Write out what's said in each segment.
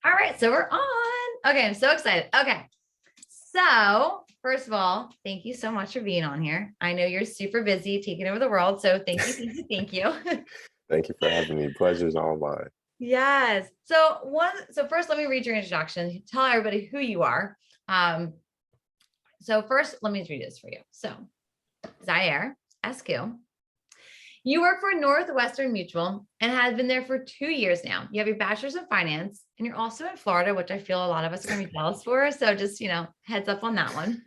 All right, so we're on. Okay, I'm so excited. Okay. So, first of all, thank you so much for being on here. I know you're super busy taking over the world, so thank you, thank you, thank you. Thank you for having me. Pleasure's all mine. Yes. So first let me read your introduction. Tell everybody who you are. Um, so first let me read this for you. So, Zaire Askew. You work for Northwestern Mutual and have been there for 2 years now. You have your bachelor's in finance, and you're also in Florida, which I feel a lot of us are going to be jealous for. So just, heads up on that one.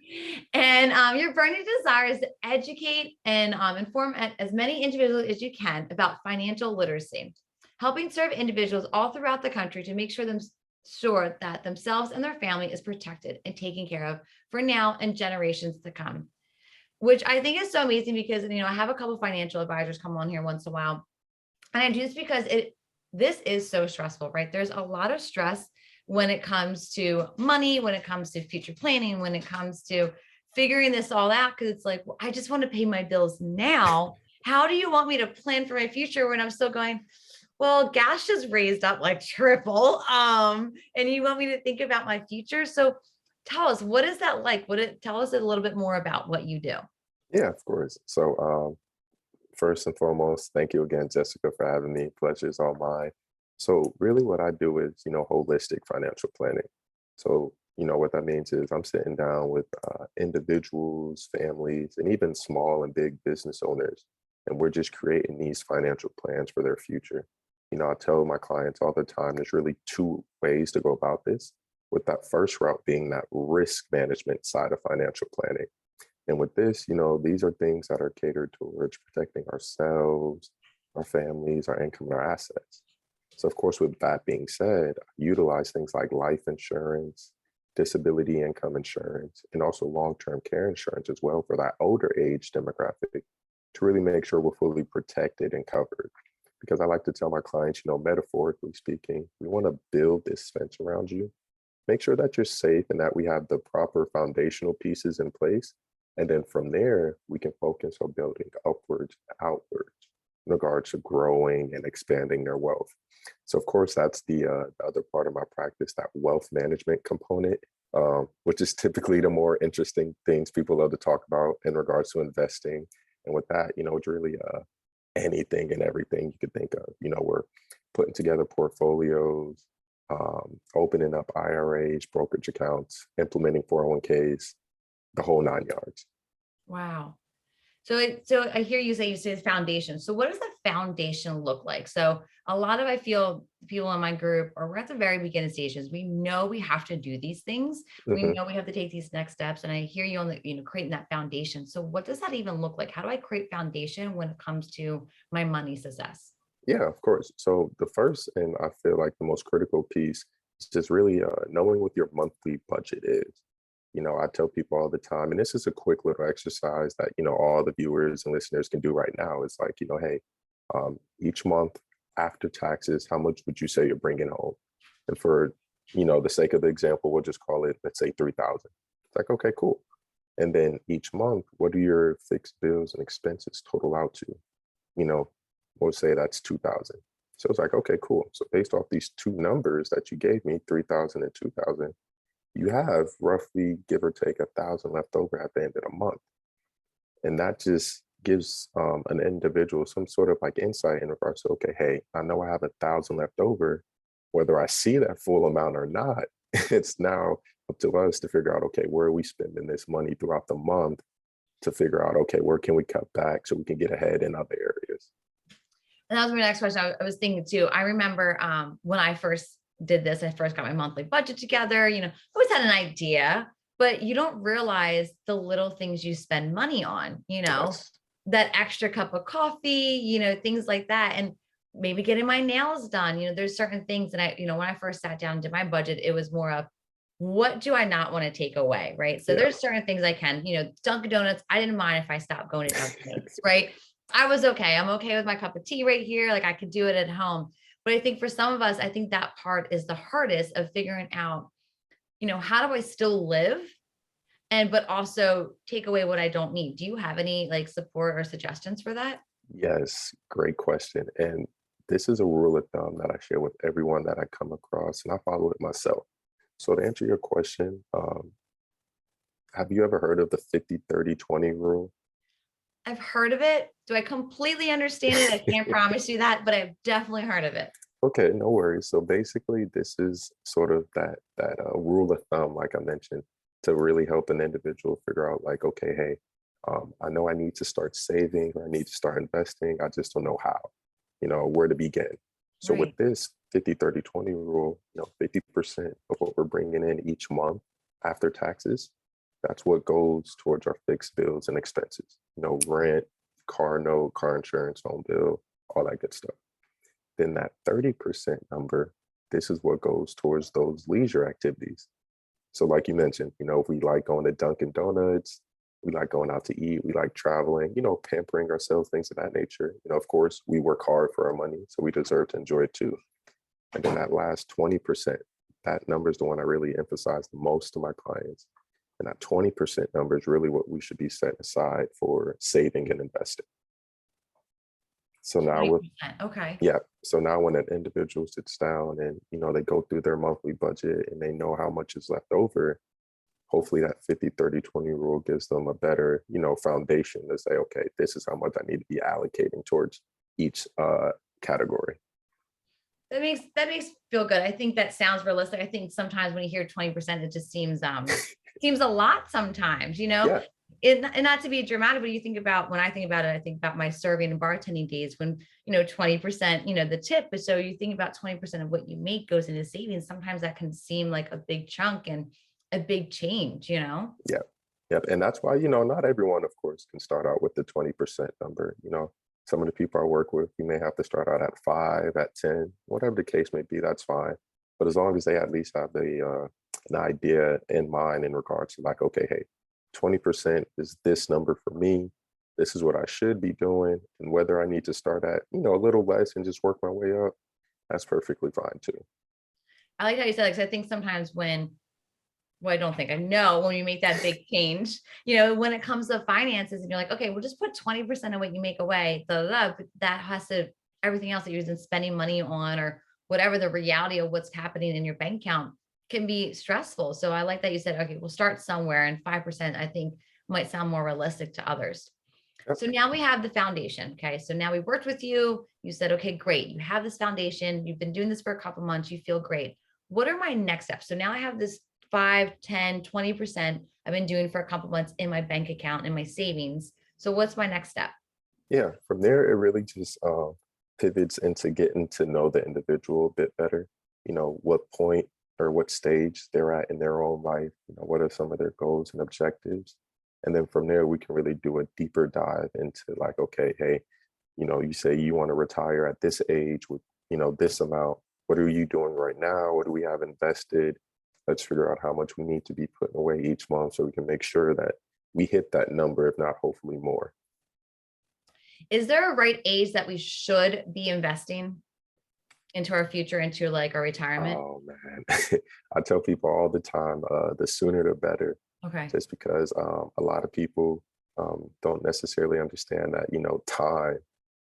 And your burning desire is to educate and inform as many individuals as you can about financial literacy, helping serve individuals all throughout the country to make sure that themselves and their family is protected and taken care of for now and generations to come, which I think is so amazing because, I have a couple of financial advisors come on here once in a while. And I do this because this is so stressful, right? There's a lot of stress when it comes to money, when it comes to future planning, when it comes to figuring this all out. Cause it's like, well, I just want to pay my bills now. How do you want me to plan for my future when I'm still going, well, gas just raised up like triple. And you want me to think about my future. So tell us, what is that like? Tell us a little bit more about what you do. Yeah, of course. So, first and foremost, thank you again, Jessica, for having me. Pleasure's all mine. So, really, what I do is, holistic financial planning. So, what that means is I'm sitting down with individuals, families, and even small and big business owners, and we're just creating these financial plans for their future. I tell my clients all the time, there's really two ways to go about this, with that first route being that risk management side of financial planning. And with this, these are things that are catered towards protecting ourselves, our families, our income, and our assets. So, of course, with that being said, I utilize things like life insurance, disability income insurance, and also long-term care insurance as well for that older age demographic to really make sure we're fully protected and covered. Because I like to tell my clients, metaphorically speaking, we want to build this fence around you, make sure that you're safe and that we have the proper foundational pieces in place. And then from there, we can focus on building upwards, outwards in regards to growing and expanding their wealth. So, of course, that's the other part of my practice, that wealth management component, which is typically the more interesting things people love to talk about in regards to investing. And with that, it's really anything and everything you could think of. We're putting together portfolios, opening up IRAs, brokerage accounts, implementing 401ks, the whole 9 yards. Wow. So I hear you say foundation. So what does the foundation look like? So a lot of, I feel people in my group, or we're at the very beginning stages. We know we have to do these things. We Mhm. know we have to take these next steps. And I hear you on the, creating that foundation. So what does that even look like? How do I create foundation when it comes to my money success? Yeah, of course. So the first, and I feel like the most critical piece, is just really knowing what your monthly budget is. I tell people all the time, and this is a quick little exercise that, all the viewers and listeners can do right now. It's like, hey, each month after taxes, how much would you say you're bringing home? And for, the sake of the example, we'll just call it, let's say 3,000. It's like, okay, cool. And then each month, what do your fixed bills and expenses total out to? You know, we'll say that's 2,000. So it's like, okay, cool. So based off these two numbers that you gave me, 3,000 and 2,000, you have roughly, give or take, 1,000 left over at the end of the month. And that just gives an individual some sort of like insight in regards to, okay, hey, I know I have 1,000 left over. Whether I see that full amount or not, it's now up to us to figure out, okay, where are we spending this money throughout the month, to figure out, okay, where can we cut back so we can get ahead in other areas. And that was my next question. I was thinking too. I remember when I first did this, I first got my monthly budget together, I always had an idea, but you don't realize the little things you spend money on, Yes. that extra cup of coffee, things like that. And maybe getting my nails done, there's certain things. And when I first sat down and did my budget, it was more of, what do I not want to take away? Right. So Yeah. there's certain things I can, Dunkin' Donuts. I didn't mind if I stopped going to Dunkin' Donuts. Right. I was okay. I'm okay with my cup of tea right here. Like I could do it at home. But I think for some of us, I think that part is the hardest of figuring out, how do I still live but also take away what I don't need? Do you have any like support or suggestions for that? Yes, great question. And this is a rule of thumb that I share with everyone that I come across, and I follow it myself. So to answer your question, have you ever heard of the 50-30-20 rule? I've heard of it. Do I completely understand it? I can't promise you that, but I've definitely heard of it. Okay, no worries. So basically, this is sort of that rule of thumb, like I mentioned, to really help an individual figure out, like, okay, hey, I know I need to start saving, or I need to start investing. I just don't know how, where to begin. So with Right. this 50-30-20 rule, 50% of what we're bringing in each month after taxes, that's what goes towards our fixed bills and expenses. Rent, car note, car insurance, home bill, all that good stuff. Then that 30% number, this is what goes towards those leisure activities. So like you mentioned, if we like going to Dunkin' Donuts, we like going out to eat, we like traveling, pampering ourselves, things of that nature. Of course, we work hard for our money, so we deserve to enjoy it too. And then that last 20%, that number is the one I really emphasize the most to my clients. And that 20% number is really what we should be setting aside for saving and investing. So now with 20%. Okay. Yeah. So now when an individual sits down and, they go through their monthly budget and they know how much is left over, hopefully that 50-30-20 rule gives them a better, foundation to say, okay, this is how much I need to be allocating towards each category. That makes feel good. I think that sounds realistic. I think sometimes when you hear 20%, it just seems a lot sometimes, Yeah. And not to be dramatic, but you think about when I think about it, I think about my serving and bartending days when, 20%, the tip. But so you think about 20% of what you make goes into savings. Sometimes that can seem like a big chunk and a big change. Yeah. Yep. And that's why, not everyone, of course, can start out with the 20% number. Some of the people I work with, you may have to start out at 5, at 10, whatever the case may be, that's fine. But as long as they at least have an idea in mind in regards to like, okay, hey, 20% is this number for me. This is what I should be doing. And whether I need to start at, a little less and just work my way up, that's perfectly fine too. I like how you said, like, 'cause I think sometimes well, I don't think I know when you make that big change, when it comes to finances and you're like, okay, we'll just put 20% of what you make away, but that has to, everything else that you're using spending money on or whatever the reality of what's happening in your bank account can be stressful. So I like that you said, okay, we'll start somewhere and 5% I think might sound more realistic to others. Yep. So now we have the foundation. Okay. So now we worked with you. You said, okay, great. You have this foundation. You've been doing this for a couple months. You feel great. What are my next steps? So now I have this 5, 10, 20% I've been doing for a couple months in my bank account and my savings. So what's my next step? Yeah. From there, it really just pivots into getting to know the individual a bit better. What point or what stage they're at in their own life. What are some of their goals and objectives? And then from there, we can really do a deeper dive into like, okay, hey, you say you want to retire at this age with, this amount. What are you doing right now? What do we have invested? Let's figure out how much we need to be putting away each month so we can make sure that we hit that number, if not hopefully more. Is there a right age that we should be investing into our future, into like our retirement? Oh man, I tell people all the time, the sooner the better, Okay. just because a lot of people don't necessarily understand that, time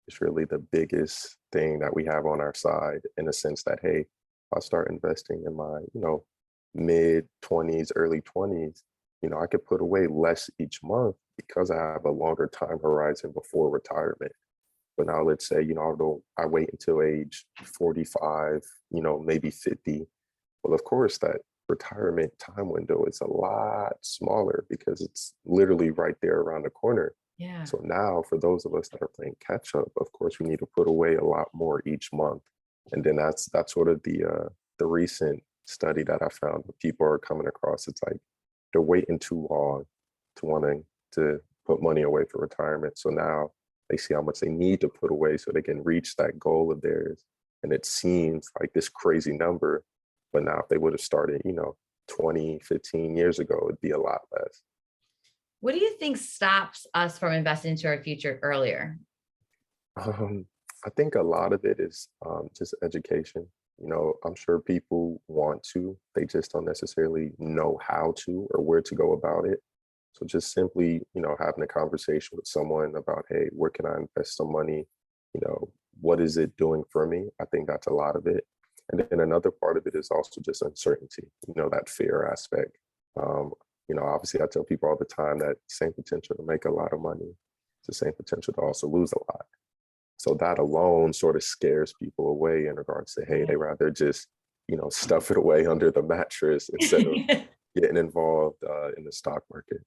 is really the biggest thing that we have on our side in the sense that, hey, if I start investing in my, mid 20s, early 20s, I could put away less each month because I have a longer time horizon before retirement. But now let's say, although I wait until age 45, maybe 50, well, of course, that retirement time window is a lot smaller because it's literally right there around the corner. Yeah. So now for those of us that are playing catch up, of course, we need to put away a lot more each month. And then that's sort of the recent study that I found that people are coming across. It's like they're waiting too long to wanting to put money away for retirement. So now they see how much they need to put away so they can reach that goal of theirs. And it seems like this crazy number. But now if they would have started, 20, 15 years ago, it'd be a lot less. What do you think stops us from investing into our future earlier? Um, I think a lot of it is just education. I'm sure people want to, they just don't necessarily know how to or where to go about it. So just simply, having a conversation with someone about, hey, where can I invest some money? what is it doing for me? I think that's a lot of it. And then another part of it is also just uncertainty, that fear aspect. Um, Obviously I tell people all the time that same potential to make a lot of money, it's the same potential to also lose a lot. So that alone sort of scares people away in regards to, hey, they rather just, stuff it away under the mattress instead of getting involved in the stock market.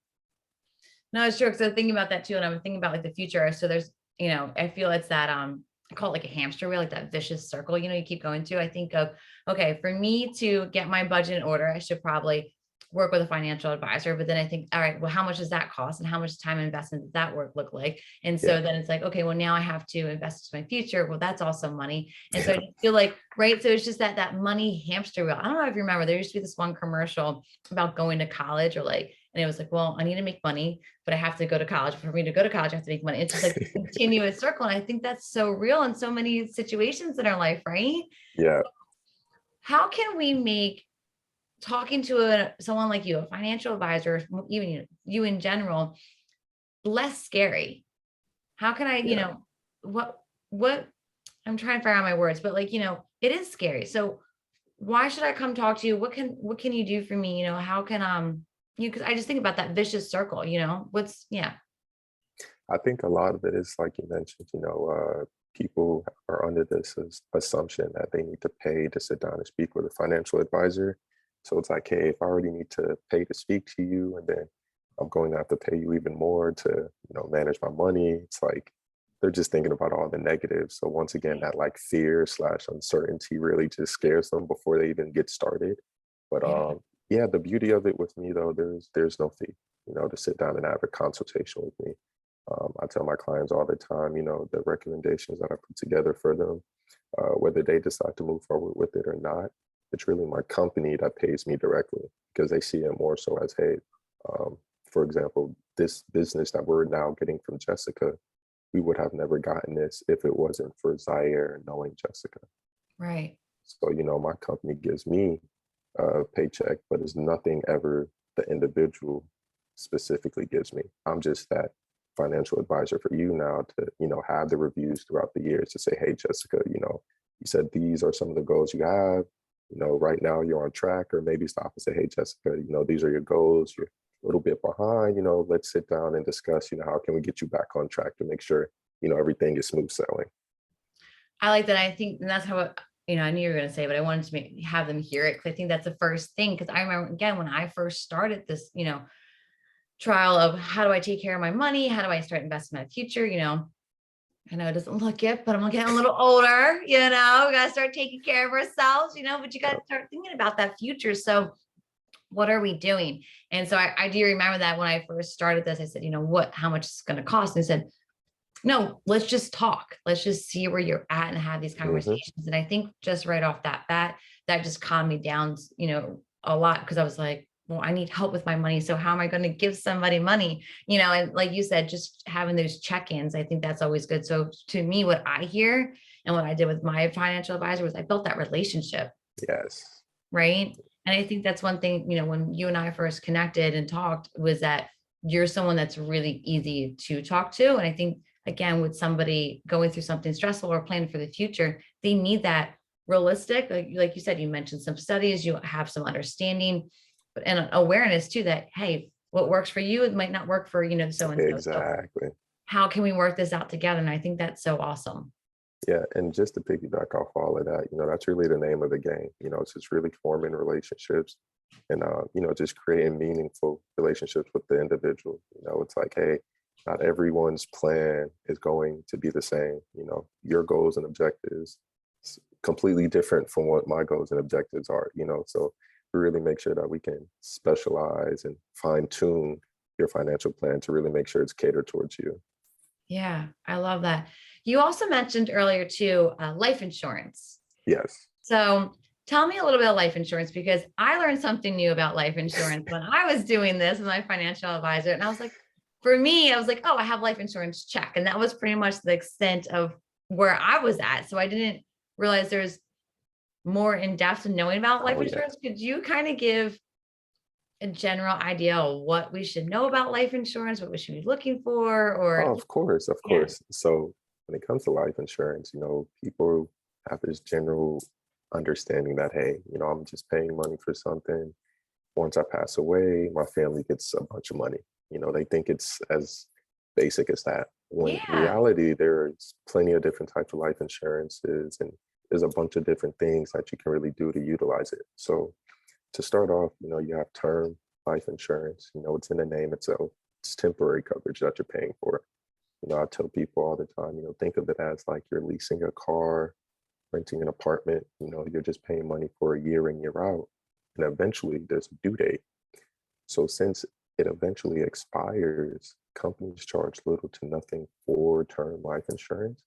No, it's true. Cause I'm thinking about that too. And I'm thinking about like the future. So there's, I feel it's that, I call it like a hamster wheel, like that vicious circle, you keep going to. I think of, okay, for me to get my budget in order, I should probably work with a financial advisor. But then I think, all right, well, how much does that cost? And how much time investment does that work look like? And so Yeah. then it's like, okay, well, now I have to invest in my future. Well, that's also money. And so I Yeah. just feel like, right. So it's just that money hamster wheel. I don't know if you remember, there used to be this one commercial about going to college, or like, and it was like, well, I need to make money, but I have to go to college. For me to go to college, I have to make money. It's just like a continuous circle. And I think that's so real in so many situations in our life, right? Yeah. How can we make talking to someone like you, a financial advisor, even you in general, less scary? How can I, Yeah. what I'm trying to figure out my words, but like, it is scary. So why should I come talk to you? What can you do for me? How can, because I just think about that vicious circle, yeah. I think a lot of it is like you mentioned, people are under this assumption that they need to pay to sit down and speak with a financial advisor. So it's like, hey, if I already need to pay to speak to you, and then I'm going to have to pay you even more to, manage my money. It's like they're just thinking about all the negatives. So once again, that like fear / uncertainty really just scares them before they even get started. But Yeah. yeah, the beauty of it with me though, there's no fee, to sit down and have a consultation with me. I tell my clients all the time, the recommendations that I put together for them, whether they decide to move forward with it or not, it's really my company that pays me directly, because they see it more so as, hey, um, for example, this business that we're now getting from Jessica, we would have never gotten this if it wasn't for Zaire knowing Jessica. Right. So, my company gives me a paycheck, but it's nothing ever the individual specifically gives me. I'm just that financial advisor for you now to, have the reviews throughout the years to say, hey, Jessica, you said these are some of the goals you have. Right now you're on track, or maybe stop and say, hey, Jessica, these are your goals. You're a little bit behind, let's sit down and discuss, how can we get you back on track to make sure, everything is smooth sailing. I like that. I think, and that's how, I knew you were going to say, but I wanted to have them hear it. Cause I think that's the first thing. Cause I remember again, when I first started this, trial of how do I take care of my money? How do I start investing in my future? I know it doesn't look it, but I'm getting a little older, we got to start taking care of ourselves, but you got to start thinking about that future. So what are we doing? And so I do remember that when I first started this, I said, how much it's going to cost? And I said, no, let's just talk. Let's just see where you're at and have these Hmm. conversations. And I think just right off that bat, that just calmed me down, a lot, because I was like, well, I need help with my money. So how am I going to give somebody money? And like you said, just having those check-ins, I think that's always good. So to me, what I hear and what I did with my financial advisor was I built that relationship. Yes. Right. And I think that's one thing, when you and I first connected and talked, was that you're someone that's really easy to talk to. And I think, again, with somebody going through something stressful or planning for the future, they need that realistic, like you said, you mentioned some studies, you have some understanding, but and awareness too, that, hey, what works for you, it might not work for, so and so. So Exactly. how can we work this out together? And I think that's so awesome. Yeah, and just to piggyback off all of that, that's really the name of the game. It's just really forming relationships and just creating meaningful relationships with the individual. It's like, hey, not everyone's plan is going to be the same. Your goals and objectives is completely different from what my goals and objectives are. So we really make sure that we can specialize and fine tune your financial plan to really make sure it's catered towards you. Yeah, I love that. You also mentioned earlier too, life insurance. Yes. So tell me a little bit of life insurance, because I learned something new about life insurance when I was doing this with my financial advisor. And I was like, for me, I was like, oh, I have life insurance, check. And that was pretty much the extent of where I was at. So I didn't realize there's more in depth in knowing about life Oh yeah. insurance. Could you kind of give a general idea of what we should know about life insurance, what we should be looking for, or Oh, of course, of yeah. course. So when it comes to life insurance, people have this general understanding that, hey, I'm just paying money for something. Once I pass away, my family gets a bunch of money. They think it's as basic as that. When in Yeah. reality, there's plenty of different types of life insurances, and there's a bunch of different things that you can really do to utilize it. So to start off, you have term life insurance. It's in the name itself. It's temporary coverage that you're paying for. I tell people all the time, think of it as like you're leasing a car, renting an apartment. You're just paying money for a year in, year out. And eventually there's a due date. So since it eventually expires, companies charge little to nothing for term life insurance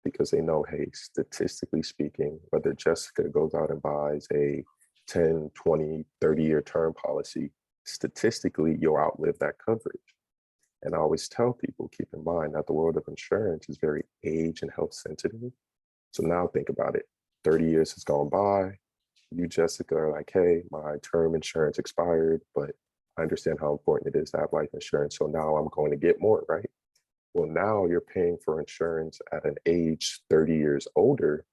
because they know, hey, statistically speaking, whether Jessica goes out and buys a 10, 20, 30-year term policy, statistically, you'll outlive that coverage. And I always tell people, keep in mind that the world of insurance is very age and health sensitive. So now think about it. 30 years has gone by. You, Jessica, are like, hey, my term insurance expired, but I understand how important it is to have life insurance. So now I'm going to get more, right? Well, now you're paying for insurance at an age 30 years older.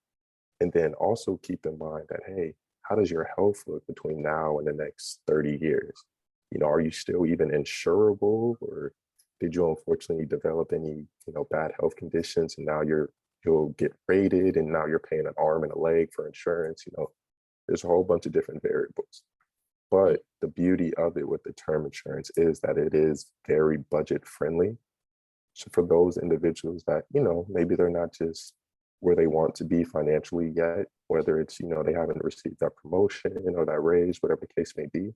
And then also keep in mind that, hey, how does your health look between now and the next 30 years? Are you still even insurable, or did you unfortunately develop any, bad health conditions and now you'll get rated and now you're paying an arm and a leg for insurance? There's a whole bunch of different variables. But the beauty of it with the term insurance is that it is very budget friendly. So for those individuals that, maybe they're not just where they want to be financially yet, whether it's, they haven't received that promotion or that raise, whatever the case may be,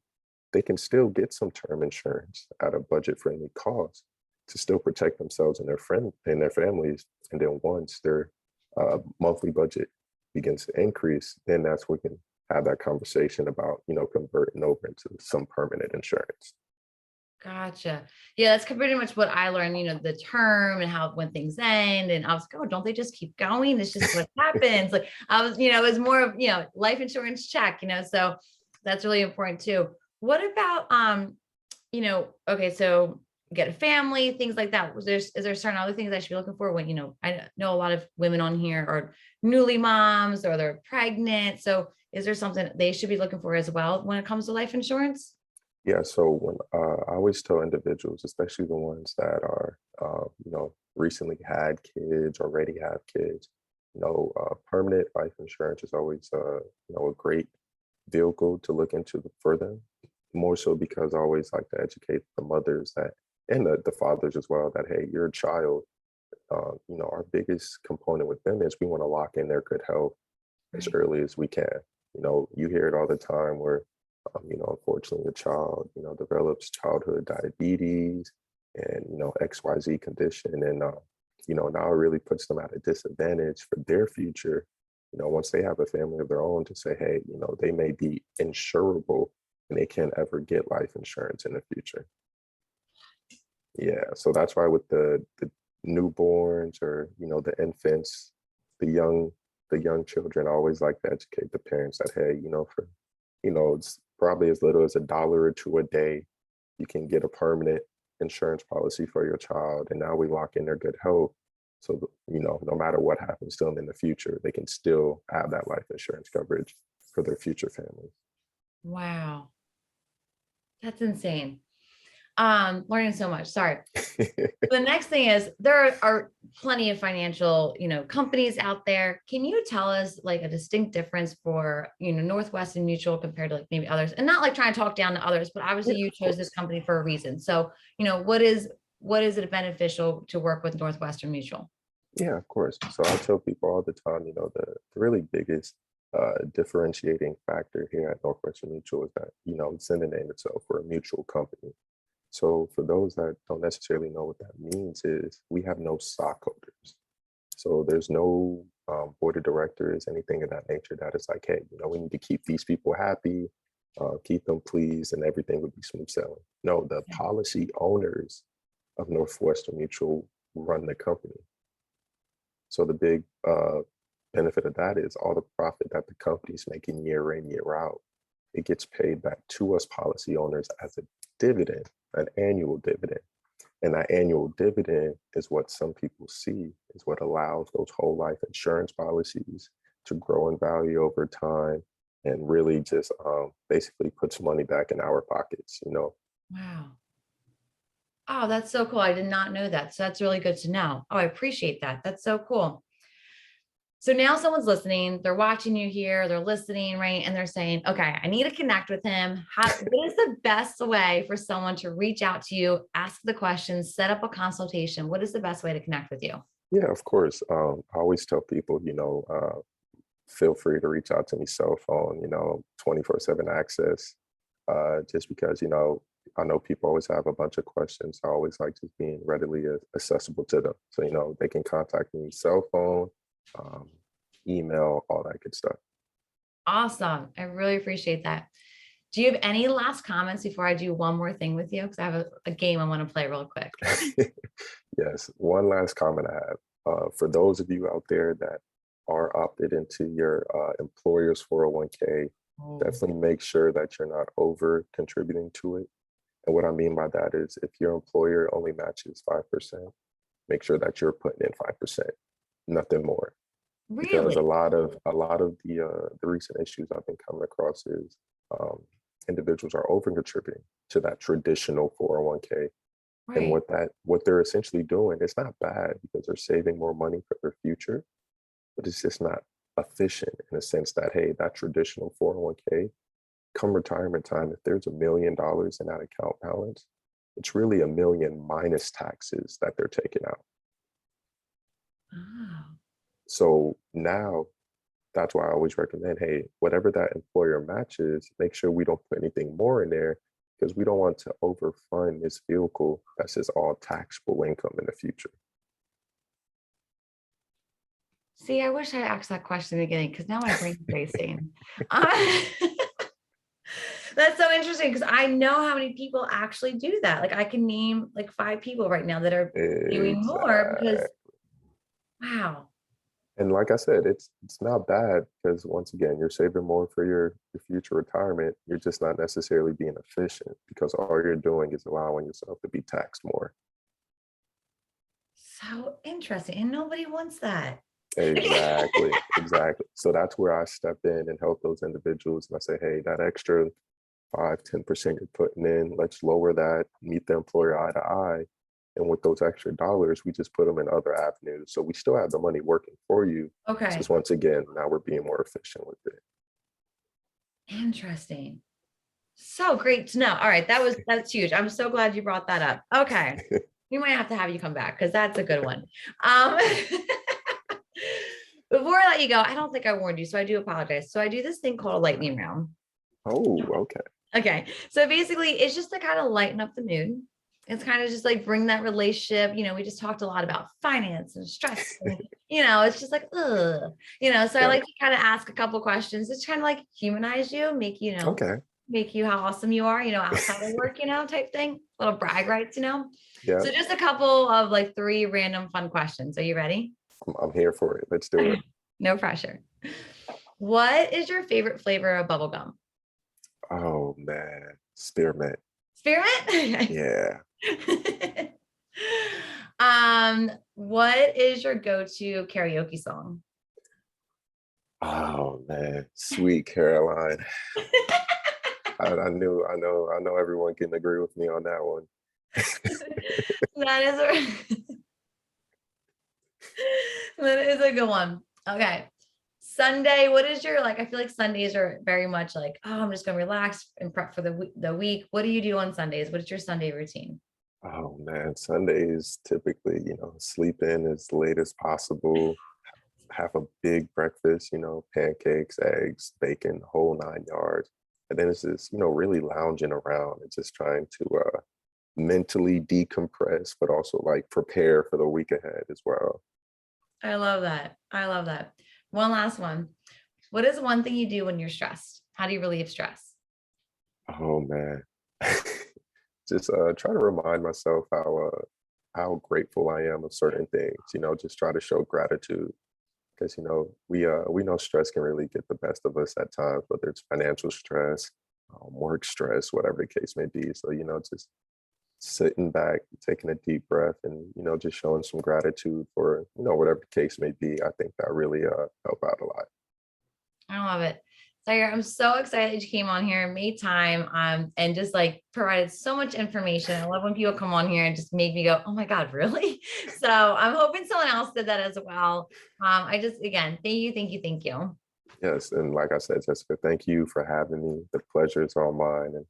they can still get some term insurance at a budget friendly cost to still protect themselves and their families. And then once their monthly budget begins to increase, then that's when we can have that conversation about, converting over into some permanent insurance. Gotcha. Yeah, that's pretty much what I learned, the term and how when things end. And I was like, oh, don't they just keep going? It's just what happens. Like I was, it was more of, life insurance check, so that's really important too. What about okay, so get a family, things like that. Is there certain other things I should be looking for when, I know a lot of women on here are newly moms or they're pregnant. So is there something they should be looking for as well when it comes to life insurance? Yeah, so when I always tell individuals, especially the ones that are, recently had kids, already have kids, permanent life insurance is always, a great vehicle to look into for them. More so because I always like to educate the mothers that, and the fathers as well, that hey, your child, our biggest component with them is we want to lock in their good health as Right. early as we can. You hear it all the time where unfortunately, a child, develops childhood diabetes and, XYZ condition. And, now it really puts them at a disadvantage for their future, once they have a family of their own to say, hey, they may be insurable and they can't ever get life insurance in the future. Yeah. So that's why with the newborns or, the infants, the young children, I always like to educate the parents that, hey, it's probably as little as $1 or $2 a day. You can get a permanent insurance policy for your child. And now we lock in their good health. So, no matter what happens to them in the future, they can still have that life insurance coverage for their future family. Wow. That's insane. Learning so much. Sorry. The next thing is there are plenty of financial, companies out there. Can you tell us like a distinct difference for, Northwestern Mutual compared to like maybe others? And not like trying to talk down to others, but Yeah, obviously you of chose this course. company for a reason. So, what is it beneficial to work with Northwestern Mutual? Yeah, of course. So I tell people all the time, the really biggest differentiating factor here at Northwestern Mutual is that, it's in the name itself. We're a mutual company. So for those that don't necessarily know what that means is we have no stockholders. So there's no board of directors, anything of that nature that is like, hey, we need to keep these people happy, keep them pleased, and everything would be smooth sailing. No, the Yeah. policy owners of Northwestern Mutual run the company. So the big benefit of that is all the profit that the company's making year in, year out, it gets paid back to us policy owners as a dividend, an annual dividend. And that annual dividend is what some people see is what allows those whole life insurance policies to grow in value over time and really just basically puts money back in our pockets, you know. Wow. Oh, that's so cool. I did not know that. So that's really good to know. Oh, I appreciate that. That's so cool. So now someone's listening, they're watching you here, they're listening, right? And they're saying, okay, I need to connect with him. What is the best way for someone to reach out to you, ask the questions, set up a consultation? What is the best way to connect with you? Yeah, of course. I always tell people, feel free to reach out to me, cell phone, 24/7 access. Just because, I know people always have a bunch of questions. I always like just being readily accessible to them. So, they can contact me, cell phone, um, email, all that good stuff. Awesome. I really appreciate that. Do you have any last comments before I do one more thing with you? Because I have a game I want to play real quick. Yes. One last comment I have. For those of you out there that are opted into your employer's 401k, Oh, definitely make sure that you're not over contributing to it. And what I mean by that is if your employer only matches 5%, make sure that you're putting in 5%, nothing more. Because really? a lot of the recent issues I've been coming across is um, individuals are over contributing to that traditional 401k. And Right. what they're essentially doing, it's not bad because they're saving more money for their future, but it's just not efficient in a sense that, hey, that traditional 401k, come retirement time, if there's $1 million in that account balance, it's really a million minus taxes that they're taking out. Oh, So now that's why I always recommend, hey, whatever that employer matches, make sure we don't put anything more in there because we don't want to overfund this vehicle that's just all taxable income in the future. see, I wish I asked that question in the beginning because now my brain's racing. Uh, that's so interesting because I know how many people actually do that. Like I can name like 5 people right now that are doing more because Exactly. wow. And like I said, it's not bad because once again, you're saving more for your future retirement. You're just not necessarily being efficient because all you're doing is allowing yourself to be taxed more. So interesting. And nobody wants that. Exactly, exactly. So that's where I step in and help those individuals. And I say, hey, that extra 5, 10% you're putting in, let's lower that, meet the employer eye to eye. And with those extra dollars, we just put them in other avenues. So we still have the money working for you. Okay. Just once again, now we're being more efficient with it. Interesting. So great to know. All right. That's huge. I'm so glad you brought that up. Okay. We might have to have you come back because that's a good one. Um, before I let you go, I don't think I warned you, so I do apologize. So I do this thing called a lightning round. Oh, okay. Okay. So basically, it's just to kind of lighten up the mood. It's kind of just like bring that relationship. We just talked a lot about finance and stress. And, it's just like, ugh, so I Right. like to kind of ask a couple questions. It's kind of like humanize you, make Okay. make you how awesome you are, outside of work, type thing, little brag rights. Yeah, So just a couple of like 3 random fun questions. Are you ready? I'm here for it. Let's do it. Okay. No pressure. What is your favorite flavor of bubble gum? Oh man, spearmint. Spearmint? Yeah. What is your go-to karaoke song? Oh man, sweet Caroline. I know everyone can agree with me on that one. That is a that is a good one. Okay. Sunday, what is your like? I feel like Sundays are very much like, oh, I'm just gonna relax and prep for the week. What do you do on Sundays? What is your Sunday routine? Oh man, Sundays typically, sleep in as late as possible, have a big breakfast, pancakes, eggs, bacon, whole 9 yards. And then it's just, really lounging around and just trying to mentally decompress, but also like prepare for the week ahead as well. I love that. I love that. One last one. What is one thing you do when you're stressed? How do you relieve stress? Oh man. Just try to remind myself how grateful I am of certain things, just try to show gratitude because we know stress can really get the best of us at times, whether it's financial stress, work stress, whatever the case may be. So just sitting back, taking a deep breath, and just showing some gratitude for whatever the case may be. I think that really help out a lot. I love it. Zaire, I'm so excited you came on here and made time and just like provided so much information. I love when people come on here and just make me go, oh my God, really? So I'm hoping someone else did that as well. Again, thank you. Yes, and like I said, Jessica, thank you for having me. The pleasure is all mine, and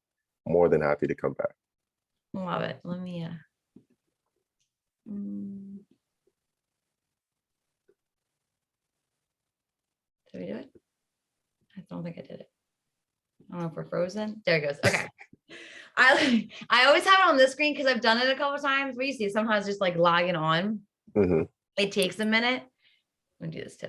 more than happy to come back. Love it. Let me, did we do it? I don't think I did it. I don't know if we're frozen. There it goes. Okay. I always have it on this screen because I've done it a couple of times. We see sometimes just like logging on. Mhm. It takes a minute. I'm gonna do this too.